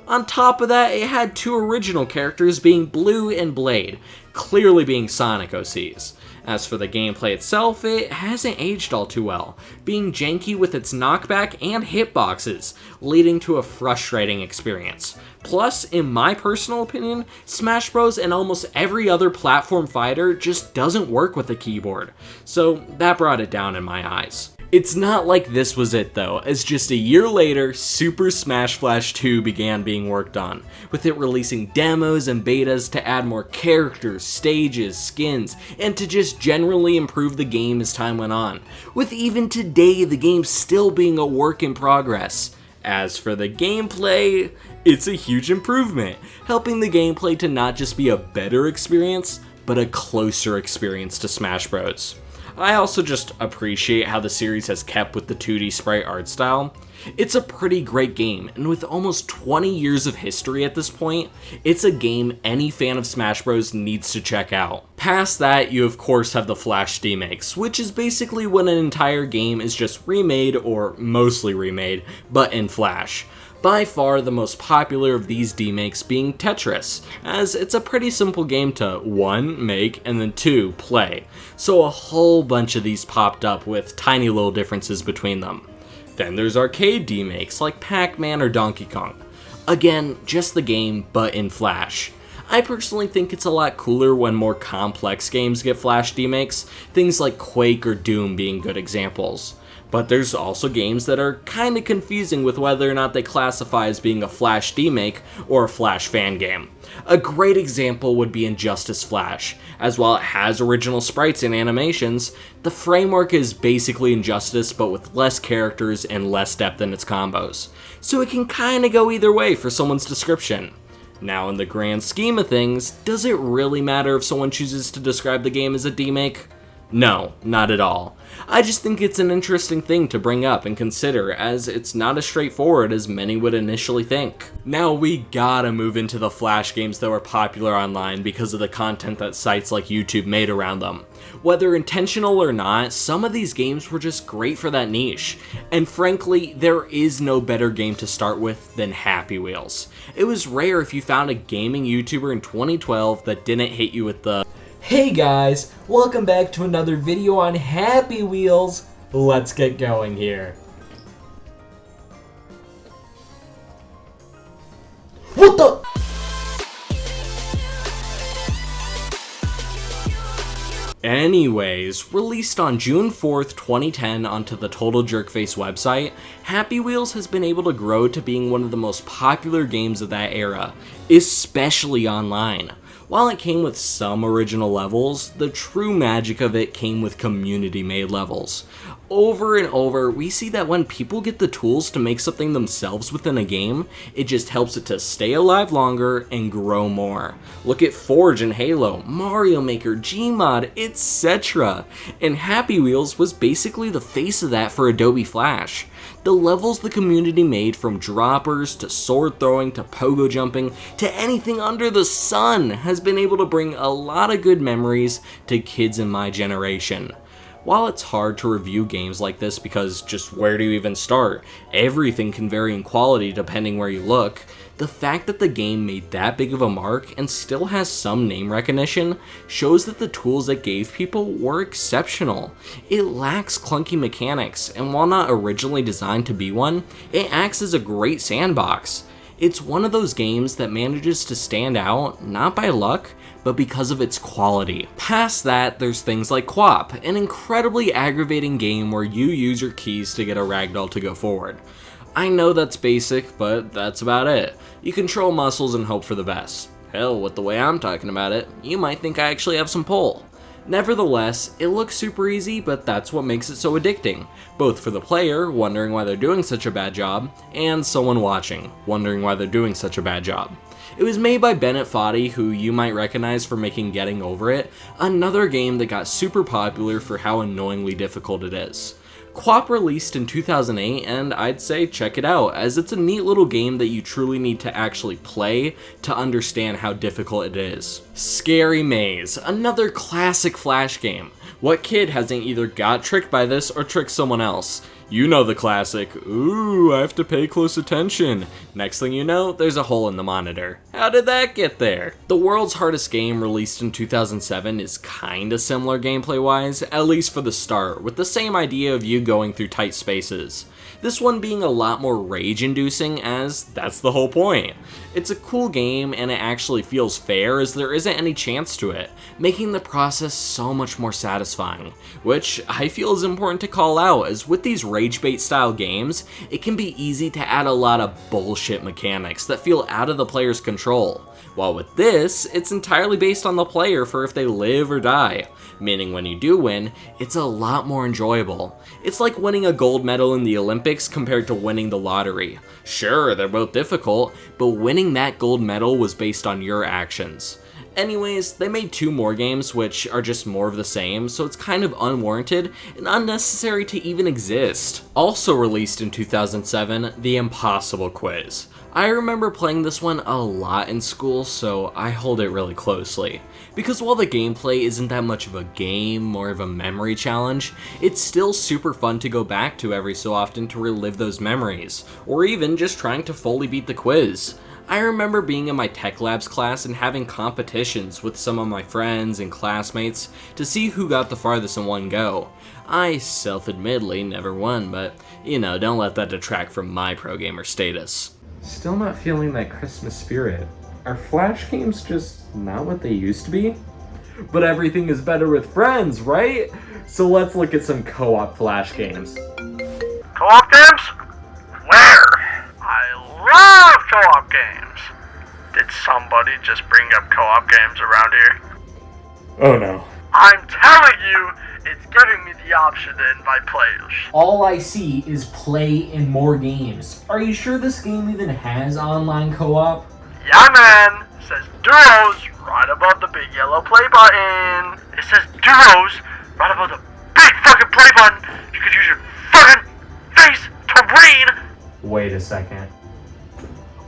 On top of that, it had 2 original characters being Blue and Blade, clearly being Sonic OCs. As for the gameplay itself, it hasn't aged all too well, being janky with its knockback and hitboxes, leading to a frustrating experience. Plus, in my personal opinion, Smash Bros. And almost every other platform fighter just doesn't work with a keyboard, so that brought it down in my eyes. It's not like this was it though, as just a year later, Super Smash Flash 2 began being worked on, with it releasing demos and betas to add more characters, stages, skins, and to just generally improve the game as time went on, with even today the game still being a work in progress. As for the gameplay, it's a huge improvement, helping the gameplay to not just be a better experience, but a closer experience to Smash Bros. I also just appreciate how the series has kept with the 2D sprite art style. It's a pretty great game, and with almost 20 years of history at this point, it's a game any fan of Smash Bros. Needs to check out. Past that, you of course have the Flash demakes, which is basically when an entire game is just remade, or mostly remade, but in Flash. By far the most popular of these demakes being Tetris, as it's a pretty simple game to 1, make, and then 2, play, so a whole bunch of these popped up with tiny little differences between them. Then there's arcade demakes like Pac-Man or Donkey Kong. Again, just the game, but in Flash. I personally think it's a lot cooler when more complex games get Flash demakes, things like Quake or Doom being good examples. But there's also games that are kinda confusing with whether or not they classify as being a Flash demake or a Flash fan game. A great example would be Injustice Flash, as while it has original sprites and animations, the framework is basically Injustice but with less characters and less depth in its combos. So it can kinda go either way for someone's description. Now in the grand scheme of things, does it really matter if someone chooses to describe the game as a demake? No, not at all. I just think it's an interesting thing to bring up and consider, as it's not as straightforward as many would initially think. Now we gotta move into the Flash games that were popular online because of the content that sites like YouTube made around them. Whether intentional or not, some of these games were just great for that niche, and frankly, there is no better game to start with than Happy Wheels. It was rare if you found a gaming YouTuber in 2012 that didn't hit you with the "Hey guys, welcome back to another video on Happy Wheels. Let's get going here." What the? Anyways, released on June 4th, 2010 onto the Total Jerkface website, Happy Wheels has been able to grow to being one of the most popular games of that era, especially online. While it came with some original levels, the true magic of it came with community-made levels. Over and over, we see that when people get the tools to make something themselves within a game, it just helps it to stay alive longer and grow more. Look at Forge and Halo, Mario Maker, Gmod, etc. And Happy Wheels was basically the face of that for Adobe Flash. The levels the community made, from droppers to sword throwing to pogo jumping to anything under the sun, has been able to bring a lot of good memories to kids in my generation. While it's hard to review games like this because just where do you even start? Everything can vary in quality depending where you look. The fact that the game made that big of a mark and still has some name recognition shows that the tools it gave people were exceptional. It lacks clunky mechanics, and while not originally designed to be one, it acts as a great sandbox. It's one of those games that manages to stand out, not by luck, but because of its quality. Past that, there's things like QWOP, an incredibly aggravating game where you use your keys to get a ragdoll to go forward. I know that's basic, but that's about it. You control muscles and hope for the best. Hell, with the way I'm talking about it, you might think I actually have some pull. Nevertheless, it looks super easy, but that's what makes it so addicting, both for the player, wondering why they're doing such a bad job, and someone watching, wondering why they're doing such a bad job. It was made by Bennett Foddy, who you might recognize for making Getting Over It, another game that got super popular for how annoyingly difficult it is. QWOP released in 2008, and I'd say check it out, as it's a neat little game that you truly need to actually play to understand how difficult it is. Scary Maze, another classic Flash game. What kid hasn't either got tricked by this or tricked someone else? You know the classic, ooh, I have to pay close attention. Next thing you know, there's a hole in the monitor. How did that get there? The World's Hardest Game, released in 2007, is kinda similar gameplay-wise, at least for the start, with the same idea of you going through tight spaces. This one being a lot more rage-inducing, as that's the whole point. It's a cool game, and it actually feels fair as there isn't any chance to it, making the process so much more satisfying, which I feel is important to call out, as with these rage bait style games, it can be easy to add a lot of bullshit mechanics that feel out of the player's control. While with this, it's entirely based on the player for if they live or die, meaning when you do win, it's a lot more enjoyable. It's like winning a gold medal in the Olympics compared to winning the lottery. Sure, they're both difficult, but winning that gold medal was based on your actions. Anyways, they made 2 more games which are just more of the same, so it's kind of unwarranted and unnecessary to even exist. Also released in 2007, The Impossible Quiz. I remember playing this one a lot in school, so I hold it really closely. Because while the gameplay isn't that much of a game, more of a memory challenge, it's still super fun to go back to every so often to relive those memories, or even just trying to fully beat the quiz. I remember being in my tech labs class and having competitions with some of my friends and classmates to see who got the farthest in one go. I self-admittedly never won, but you know, don't let that detract from my pro gamer status. Still not feeling that Christmas spirit. Are Flash games just not what they used to be? But everything is better with friends, right? So let's look at some co-op Flash games. Co-op games? Where? I love co-op games. Did somebody just bring up co-op games around here? Oh no. I'm telling you, it's giving me the option to invite players. All I see is play and more games. Are you sure this game even has online co-op? Yeah, man. It says duos right above the big yellow play button. It says duos right above the big fucking play button. You could use your fucking face to read. Wait a second.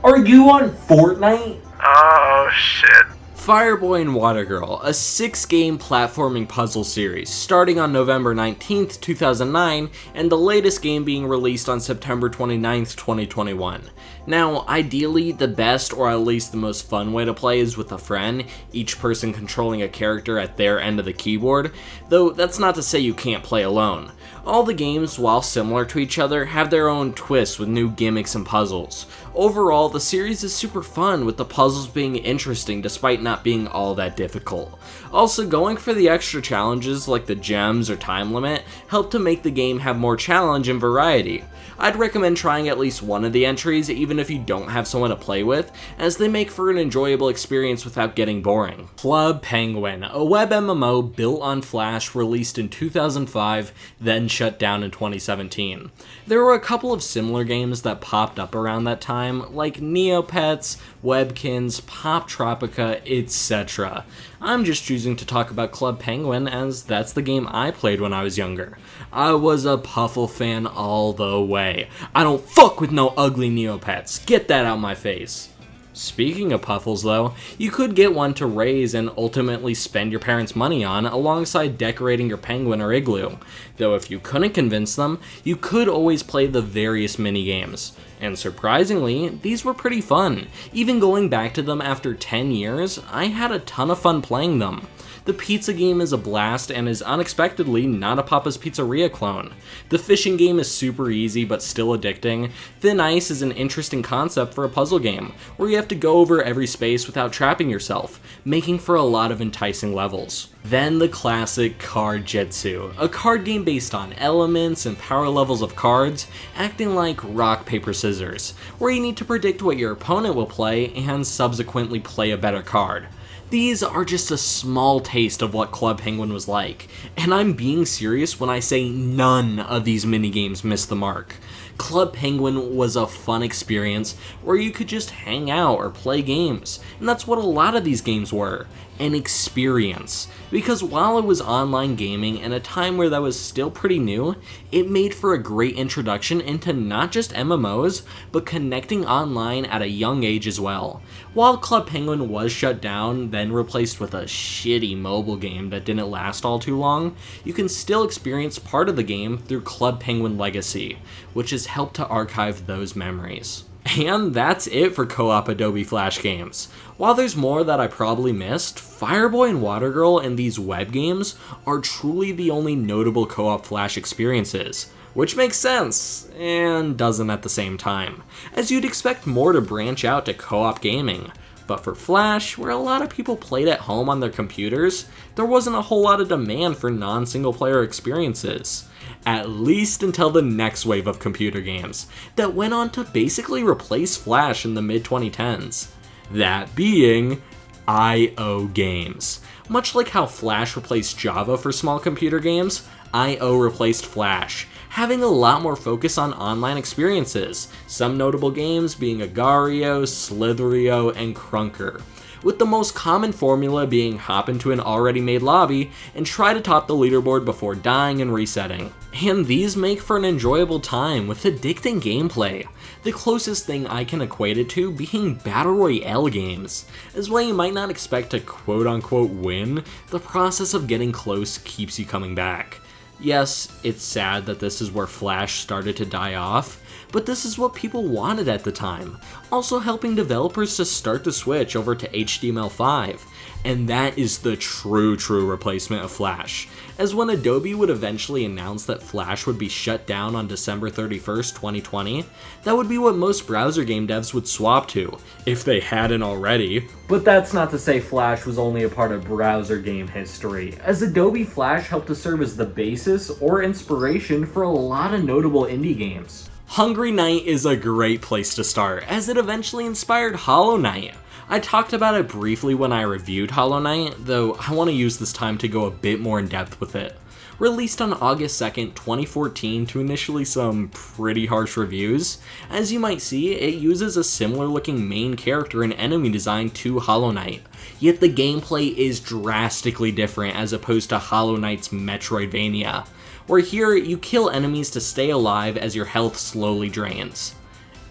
Are you on Fortnite? Oh, shit. Fireboy and Water Girl, a 6-game platforming puzzle series, starting on November 19th, 2009, and the latest game being released on September 29th, 2021. Now, ideally, the best or at least the most fun way to play is with a friend, each person controlling a character at their end of the keyboard, though that's not to say you can't play alone. All the games, while similar to each other, have their own twists with new gimmicks and puzzles. Overall, the series is super fun, with the puzzles being interesting despite not being all that difficult. Also, going for the extra challenges like the gems or time limit help to make the game have more challenge and variety. I'd recommend trying at least one of the entries even if you don't have someone to play with, as they make for an enjoyable experience without getting boring. Club Penguin, a web MMO built on Flash, released in 2005, then shut down in 2017. There were a couple of similar games that popped up around that time, like Neopets, Webkins, Pop Tropica, etc. I'm just choosing to talk about Club Penguin as that's the game I played when I was younger. I was a Puffle fan all the way. I don't fuck with no ugly Neopets. Get that out my face. Speaking of Puffles though, you could get one to raise and ultimately spend your parents' money on alongside decorating your penguin or igloo. Though if you couldn't convince them, you could always play the various mini-games. And surprisingly, these were pretty fun. Even going back to them after 10 years, I had a ton of fun playing them. The pizza game is a blast and is unexpectedly not a Papa's Pizzeria clone. The fishing game is super easy but still addicting. Thin Ice is an interesting concept for a puzzle game, where you have to go over every space without trapping yourself, making for a lot of enticing levels. Then the classic Card Jitsu, a card game based on elements and power levels of cards, acting like rock, paper, scissors, where you need to predict what your opponent will play and subsequently play a better card. These are just a small taste of what Club Penguin was like, and I'm being serious when I say none of these minigames missed the mark. Club Penguin was a fun experience where you could just hang out or play games, and that's what a lot of these games were, an experience. Because while it was online gaming in a time where that was still pretty new, it made for a great introduction into not just MMOs, but connecting online at a young age as well. While Club Penguin was shut down, then replaced with a shitty mobile game that didn't last all too long, you can still experience part of the game through Club Penguin Legacy, which has helped to archive those memories. And that's it for co-op Adobe Flash games. While there's more that I probably missed, Fireboy and Watergirl and these web games are truly the only notable co-op Flash experiences. Which makes sense, and doesn't at the same time, as you'd expect more to branch out to co-op gaming. But for Flash, where a lot of people played at home on their computers, there wasn't a whole lot of demand for non-single player experiences. At least until the next wave of computer games, that went on to basically replace Flash in the mid-2010s. That being I/O games. Much like how Flash replaced Java for small computer games, I/O replaced Flash, having a lot more focus on online experiences, some notable games being Agario, Slitherio, and Crunker, with the most common formula being hop into an already made lobby and try to top the leaderboard before dying and resetting. And these make for an enjoyable time with addicting gameplay, the closest thing I can equate it to being Battle Royale games, as while you might not expect to quote-unquote win, the process of getting close keeps you coming back. Yes, it's sad that this is where Flash started to die off, but this is what people wanted at the time, also helping developers to start the switch over to HTML5, and that is the true replacement of Flash, as when Adobe would eventually announce that Flash would be shut down on December 31st, 2020, that would be what most browser game devs would swap to, if they hadn't already. But that's not to say Flash was only a part of browser game history, as Adobe Flash helped to serve as the basis or inspiration for a lot of notable indie games. Hungry Knight is a great place to start, as it eventually inspired Hollow Knight. I talked about it briefly when I reviewed Hollow Knight, though I want to use this time to go a bit more in depth with it. Released on August 2nd, 2014 to initially some pretty harsh reviews, as you might see, it uses a similar looking main character and enemy design to Hollow Knight, yet the gameplay is drastically different as opposed to Hollow Knight's Metroidvania, where here you kill enemies to stay alive as your health slowly drains.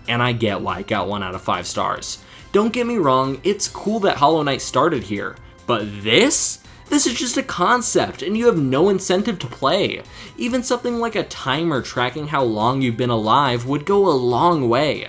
And I get why it got 1 out of 5 stars. Don't get me wrong, it's cool that Hollow Knight started here, but this is just a concept and you have no incentive to play. Even something like a timer tracking how long you've been alive would go a long way.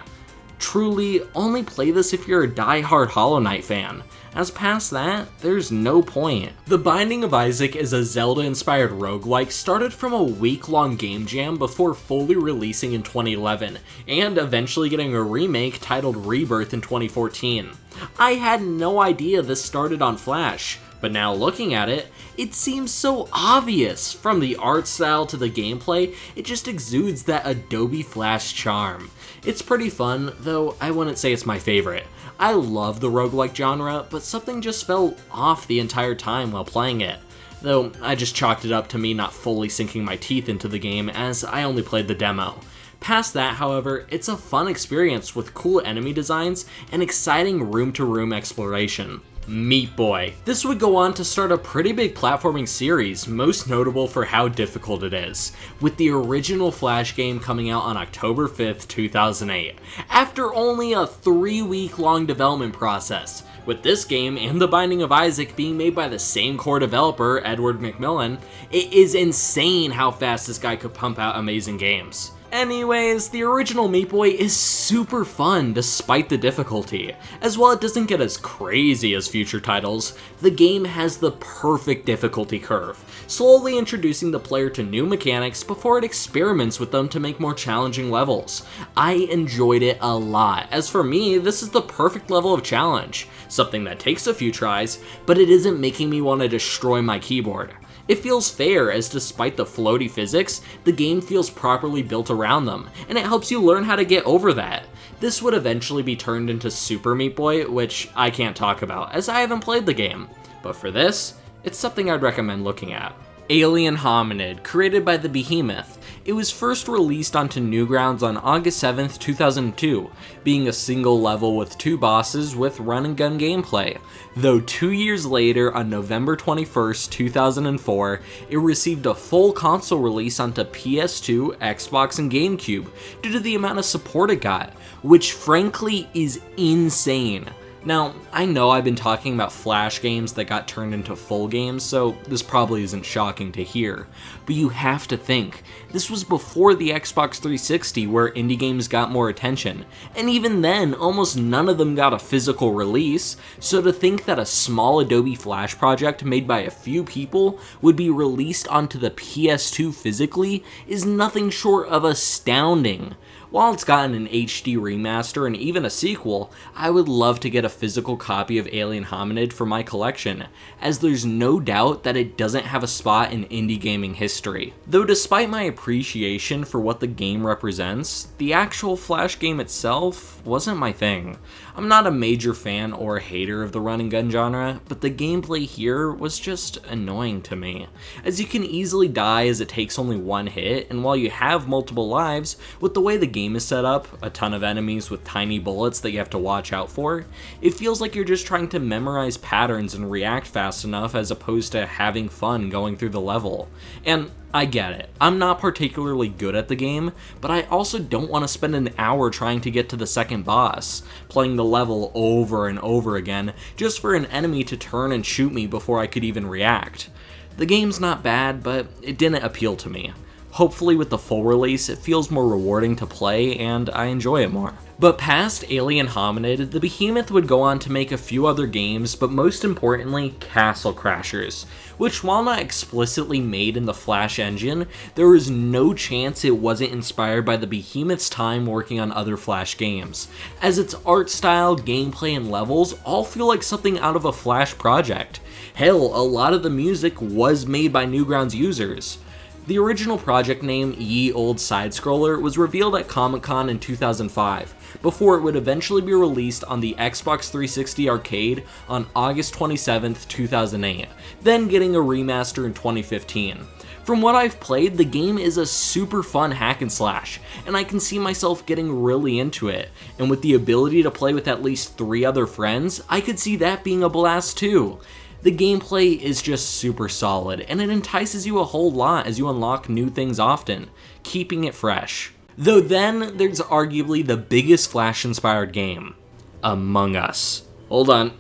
Truly, only play this if you're a die-hard Hollow Knight fan, as past that, there's no point. The Binding of Isaac is a Zelda-inspired roguelike started from a week-long game jam before fully releasing in 2011, and eventually getting a remake titled Rebirth in 2014. I had no idea this started on Flash, but now looking at it, it seems so obvious. From the art style to the gameplay, it just exudes that Adobe Flash charm. It's pretty fun, though I wouldn't say it's my favorite. I love the roguelike genre, but something just felt off the entire time while playing it. Though I just chalked it up to me not fully sinking my teeth into the game as I only played the demo. Past that, however, it's a fun experience with cool enemy designs and exciting room-to-room exploration. Meat Boy. This would go on to start a pretty big platforming series, most notable for how difficult it is, with the original Flash game coming out on October 5th, 2008, after only a 3-week-long development process. With this game and The Binding of Isaac being made by the same core developer, Edward McMillan, it is insane how fast this guy could pump out amazing games. Anyways, the original Meat Boy is super fun despite the difficulty. As while it doesn't get as crazy as future titles, the game has the perfect difficulty curve, slowly introducing the player to new mechanics before it experiments with them to make more challenging levels. I enjoyed it a lot, as for me, this is the perfect level of challenge, something that takes a few tries, but it isn't making me want to destroy my keyboard. It feels fair, as despite the floaty physics, the game feels properly built around them, and it helps you learn how to get over that. This would eventually be turned into Super Meat Boy, which I can't talk about, as I haven't played the game. But for this, it's something I'd recommend looking at. Alien Hominid, created by the Behemoth. It was first released onto Newgrounds on August 7th, 2002, being a single level with 2 bosses with run-and-gun gameplay. Though 2 years later, on November 21st, 2004, it received a full console release onto PS2, Xbox, and GameCube due to the amount of support it got, which frankly is insane. Now, I know I've been talking about Flash games that got turned into full games, so this probably isn't shocking to hear, but you have to think, this was before the Xbox 360 where indie games got more attention, and even then, almost none of them got a physical release, so to think that a small Adobe Flash project made by a few people would be released onto the PS2 physically is nothing short of astounding. While it's gotten an HD remaster and even a sequel, I would love to get a physical copy of Alien Hominid for my collection, as there's no doubt that it doesn't have a spot in indie gaming history. Though despite my appreciation for what the game represents, the actual Flash game itself wasn't my thing. I'm not a major fan or hater of the run and gun genre, but the gameplay here was just annoying to me, as you can easily die as it takes only one hit, and while you have multiple lives, with the way the game is set up, a ton of enemies with tiny bullets that you have to watch out for, it feels like you're just trying to memorize patterns and react fast enough as opposed to having fun going through the level. And I get it, I'm not particularly good at the game, but I also don't want to spend an hour trying to get to the second boss, playing the level over and over again just for an enemy to turn and shoot me before I could even react. The game's not bad, but it didn't appeal to me. Hopefully with the full release, it feels more rewarding to play and I enjoy it more. But past Alien Hominid, the Behemoth would go on to make a few other games, but most importantly, Castle Crashers, which while not explicitly made in the Flash engine, there is no chance it wasn't inspired by the Behemoth's time working on other Flash games, as its art style, gameplay, and levels all feel like something out of a Flash project. Hell, a lot of the music was made by Newgrounds users. The original project name, Ye Old Side-Scroller, was revealed at Comic-Con in 2005, before it would eventually be released on the Xbox 360 Arcade on August 27, 2008, then getting a remaster in 2015. From what I've played, the game is a super fun hack and slash, and I can see myself getting really into it, and with the ability to play with at least 3 other friends, I could see that being a blast too. The gameplay is just super solid, and it entices you a whole lot as you unlock new things often, keeping it fresh. Though then, there's arguably the biggest Flash-inspired game, Among Us. Hold on,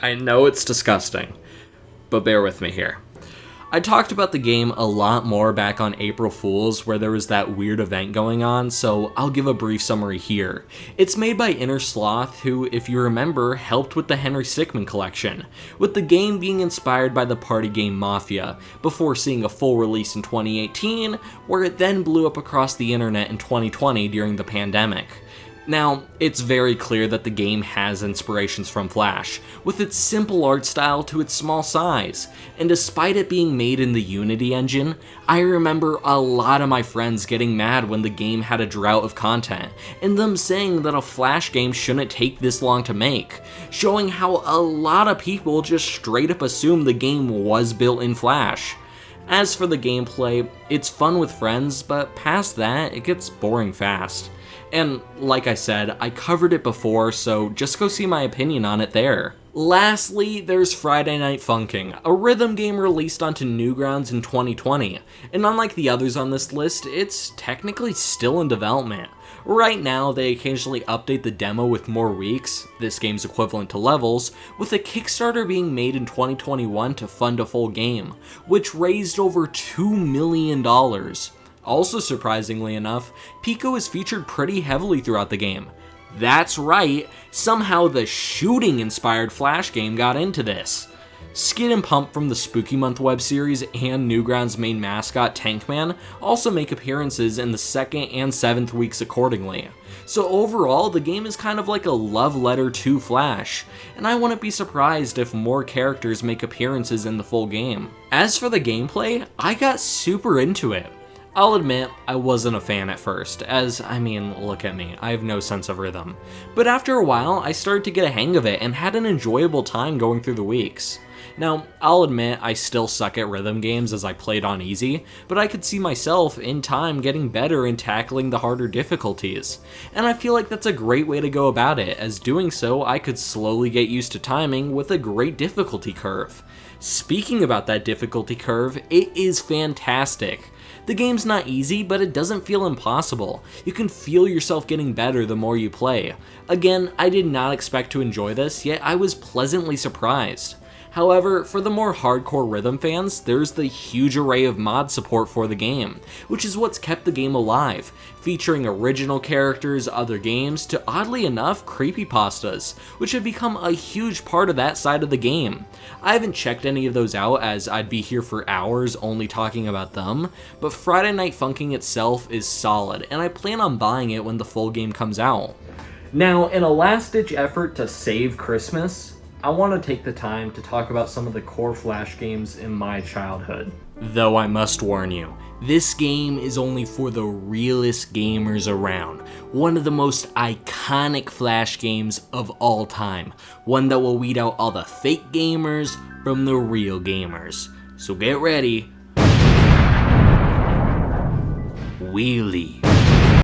I know it's disgusting, but bear with me here. I talked about the game a lot more back on April Fool's where there was that weird event going on, so I'll give a brief summary here. It's made by Inner Sloth, who, if you remember, helped with the Henry Stickmin collection, with the game being inspired by the party game Mafia, before seeing a full release in 2018, where it then blew up across the internet in 2020 during the pandemic. Now, it's very clear that the game has inspirations from Flash, with its simple art style to its small size, and despite it being made in the Unity engine, I remember a lot of my friends getting mad when the game had a drought of content, and them saying that a Flash game shouldn't take this long to make, showing how a lot of people just straight up assume the game was built in Flash. As for the gameplay, it's fun with friends, but past that, it gets boring fast. And like I said, I covered it before, so just go see my opinion on it there. Lastly, there's Friday Night Funkin', a rhythm game released onto Newgrounds in 2020, and unlike the others on this list, it's technically still in development. Right now, they occasionally update the demo with more weeks, this game's equivalent to levels, with a Kickstarter being made in 2021 to fund a full game, which raised over $2 million. Also surprisingly enough, Pico is featured pretty heavily throughout the game. That's right, somehow the shooting-inspired Flash game got into this. Skid and Pump from the Spooky Month web series and Newgrounds' main mascot Tankman also make appearances in the 2nd and 7th weeks accordingly. So overall, the game is kind of like a love letter to Flash, and I wouldn't be surprised if more characters make appearances in the full game. As for the gameplay, I got super into it. I'll admit, I wasn't a fan at first, as, look at me, I have no sense of rhythm. But after a while, I started to get a hang of it and had an enjoyable time going through the weeks. Now, I'll admit I still suck at rhythm games as I played on easy, but I could see myself, in time, getting better and tackling the harder difficulties. And I feel like that's a great way to go about it, as doing so I could slowly get used to timing with a great difficulty curve. Speaking about that difficulty curve, it is fantastic. The game's not easy, but it doesn't feel impossible. You can feel yourself getting better the more you play. Again, I did not expect to enjoy this, yet I was pleasantly surprised. However, for the more hardcore rhythm fans, there's the huge array of mod support for the game, which is what's kept the game alive, featuring original characters, other games, to oddly enough, creepypastas, which have become a huge part of that side of the game. I haven't checked any of those out as I'd be here for hours only talking about them, but Friday Night Funkin' itself is solid, and I plan on buying it when the full game comes out. Now, in a last-ditch effort to save Christmas, I want to take the time to talk about some of the core Flash games in my childhood. Though I must warn you, this game is only for the realest gamers around. One of the most iconic Flash games of all time. One that will weed out all the fake gamers from the real gamers. So get ready. Wheelie.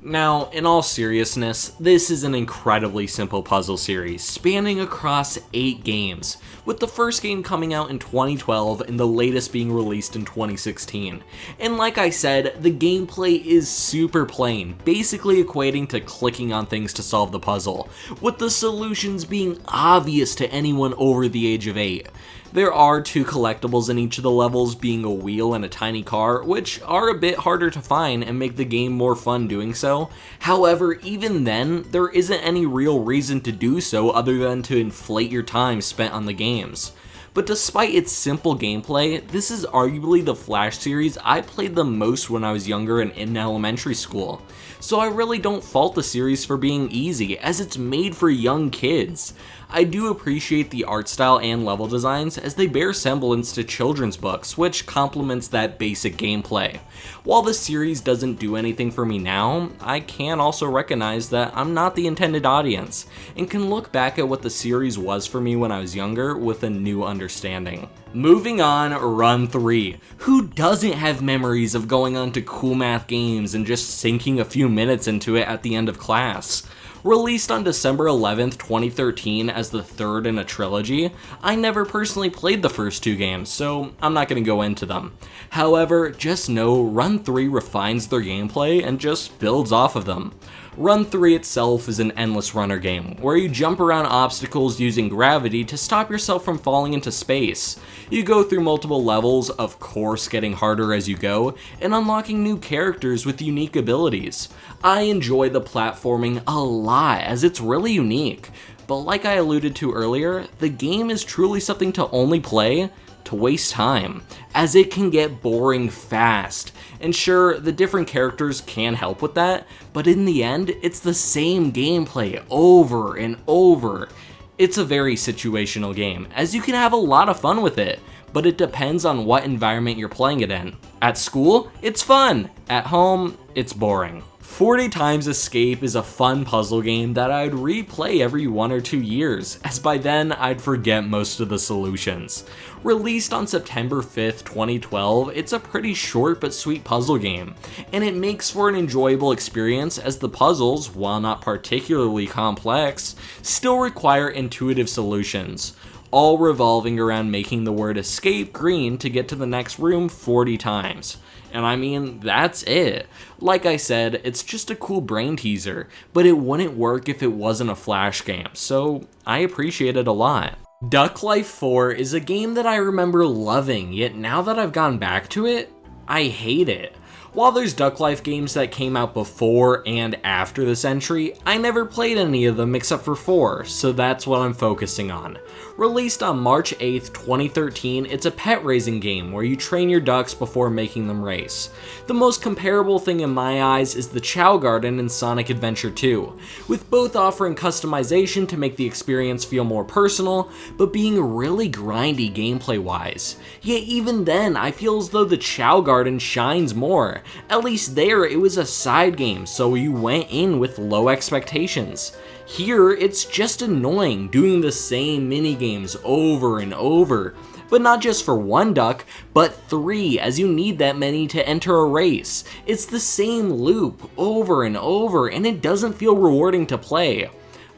Now, in all seriousness, this is an incredibly simple puzzle series, spanning across 8 games, with the first game coming out in 2012 and the latest being released in 2016. And like I said, the gameplay is super plain, basically equating to clicking on things to solve the puzzle, with the solutions being obvious to anyone over the age of 8. There are 2 collectibles in each of the levels, being a wheel and a tiny car, which are a bit harder to find and make the game more fun doing so. However, even then, there isn't any real reason to do so other than to inflate your time spent on the games. But despite its simple gameplay, this is arguably the Flash series I played the most when I was younger and in elementary school. So I really don't fault the series for being easy, as it's made for young kids. I do appreciate the art style and level designs, as they bear semblance to children's books, which complements that basic gameplay. While the series doesn't do anything for me now, I can also recognize that I'm not the intended audience, and can look back at what the series was for me when I was younger with a new understanding. Moving on, Run 3. Who doesn't have memories of going on to Cool Math Games and just sinking a few minutes into it at the end of class? Released on December 11th, 2013 as the third in a trilogy, I never personally played the first 2 games, so I'm not going to go into them. However, just know Run 3 refines their gameplay and just builds off of them. Run 3 itself is an endless runner game, where you jump around obstacles using gravity to stop yourself from falling into space. You go through multiple levels, of course getting harder as you go, and unlocking new characters with unique abilities. I enjoy the platforming a lot, as it's really unique, but like I alluded to earlier, the game is truly something to only play to waste time, as it can get boring fast. And sure, the different characters can help with that, but in the end, it's the same gameplay over and over. It's a very situational game, as you can have a lot of fun with it, but it depends on what environment you're playing it in. At school, it's fun. At home, it's boring. 40 Times Escape is a fun puzzle game that I'd replay every 1 or 2 years, as by then I'd forget most of the solutions. Released on September 5th, 2012, it's a pretty short but sweet puzzle game, and it makes for an enjoyable experience as the puzzles, while not particularly complex, still require intuitive solutions, all revolving around making the word escape green to get to the next room 40 times. And I mean, that's it. Like I said, it's just a cool brain teaser, but it wouldn't work if it wasn't a Flash game, so I appreciate it a lot. Duck Life 4 is a game that I remember loving, yet now that I've gone back to it, I hate it. While there's Duck Life games that came out before and after this entry, I never played any of them except for 4, so that's what I'm focusing on. Released on March 8th, 2013, it's a pet raising game where you train your ducks before making them race. The most comparable thing in my eyes is the Chow Garden in Sonic Adventure 2, with both offering customization to make the experience feel more personal, but being really grindy gameplay wise. Yet even then, I feel as though the Chow Garden shines more. At least there, it was a side game, so you went in with low expectations. Here, it's just annoying doing the same minigames over and over. But not just for one duck, but 3, as you need that many to enter a race. It's the same loop over and over, and it doesn't feel rewarding to play.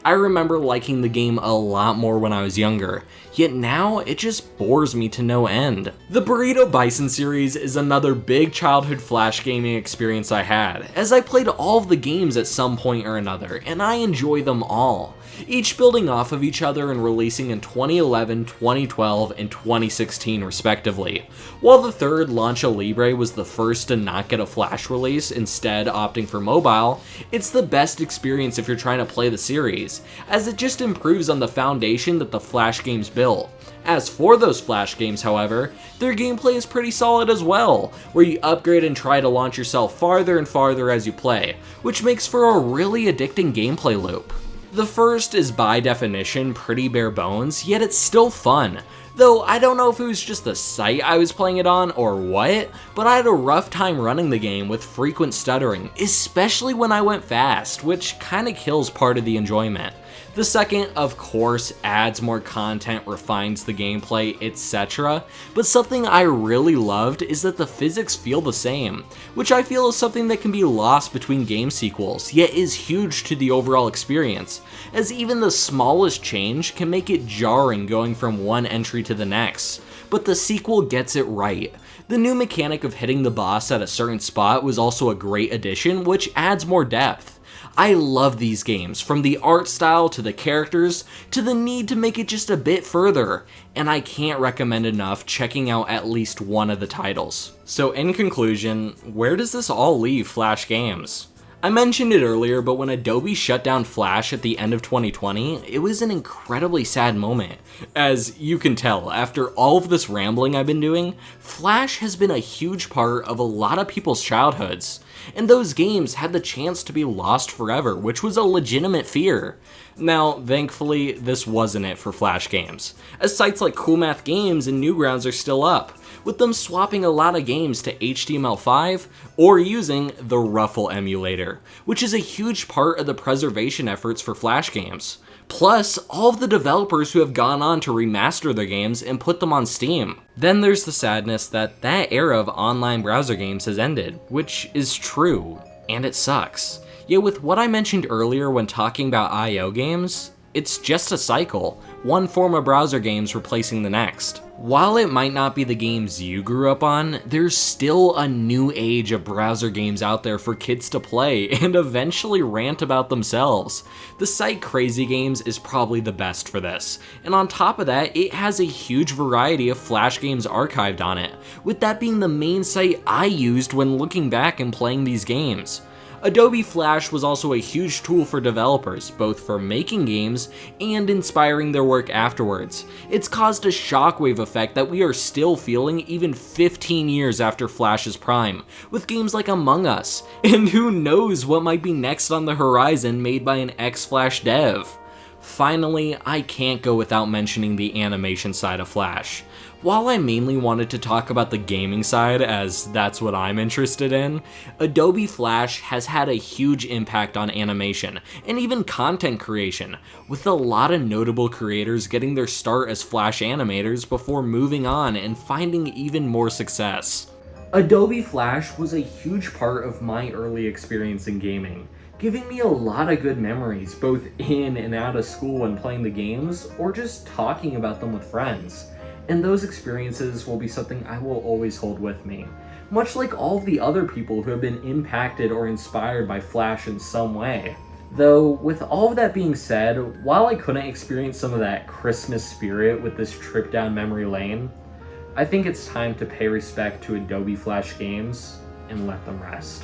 I remember liking the game a lot more when I was younger, yet now it just bores me to no end. The Burrito Bison series is another big childhood Flash gaming experience I had, as I played all of the games at some point or another, and I enjoy them all, each building off of each other and releasing in 2011, 2012, and 2016 respectively. While the third, Lancha Libre, was the first to not get a Flash release, instead opting for mobile, it's the best experience if you're trying to play the series, as it just improves on the foundation that the Flash games built. As for those Flash games, however, their gameplay is pretty solid as well, where you upgrade and try to launch yourself farther and farther as you play, which makes for a really addicting gameplay loop. The first is by definition pretty bare bones, yet it's still fun. Though I don't know if it was just the site I was playing it on or what, but I had a rough time running the game with frequent stuttering, especially when I went fast, which kinda kills part of the enjoyment. The second, of course, adds more content, refines the gameplay, etc. But something I really loved is that the physics feel the same, which I feel is something that can be lost between game sequels, yet is huge to the overall experience, as even the smallest change can make it jarring going from one entry to the next. But the sequel gets it right. The new mechanic of hitting the boss at a certain spot was also a great addition, which adds more depth. I love these games, from the art style to the characters to the need to make it just a bit further, and I can't recommend enough checking out at least one of the titles. So in conclusion, where does this all leave Flash games? I mentioned it earlier, but when Adobe shut down Flash at the end of 2020, it was an incredibly sad moment. As you can tell, after all of this rambling I've been doing, Flash has been a huge part of a lot of people's childhoods, and those games had the chance to be lost forever, which was a legitimate fear. Now, thankfully, this wasn't it for Flash games, as sites like Cool Math Games and Newgrounds are still up, with them swapping a lot of games to HTML5 or using the Ruffle emulator, which is a huge part of the preservation efforts for Flash games. Plus, all of the developers who have gone on to remaster their games and put them on Steam. Then there's the sadness that that era of online browser games has ended, which is true, and it sucks. Yet with what I mentioned earlier when talking about IO games, It's just a cycle, one form of browser games replacing the next. While it might not be the games you grew up on, there's still a new age of browser games out there for kids to play and eventually rant about themselves. The site Crazy Games is probably the best for this, and on top of that, it has a huge variety of Flash games archived on it, with that being the main site I used when looking back and playing these games. Adobe Flash was also a huge tool for developers, both for making games and inspiring their work afterwards. It's caused a shockwave effect that we are still feeling even 15 years after Flash's prime, with games like Among Us, and who knows what might be next on the horizon made by an ex-Flash dev. Finally, I can't go without mentioning the animation side of Flash. While I mainly wanted to talk about the gaming side, as that's what I'm interested in, Adobe Flash has had a huge impact on animation, and even content creation, with a lot of notable creators getting their start as Flash animators before moving on and finding even more success. Adobe Flash was a huge part of my early experience in gaming, giving me a lot of good memories both in and out of school when playing the games, or just talking about them with friends. And those experiences will be something I will always hold with me, much like all of the other people who have been impacted or inspired by Flash in some way. Though, with all of that being said, while I couldn't experience some of that Christmas spirit with this trip down memory lane, I think it's time to pay respect to Adobe Flash games and let them rest.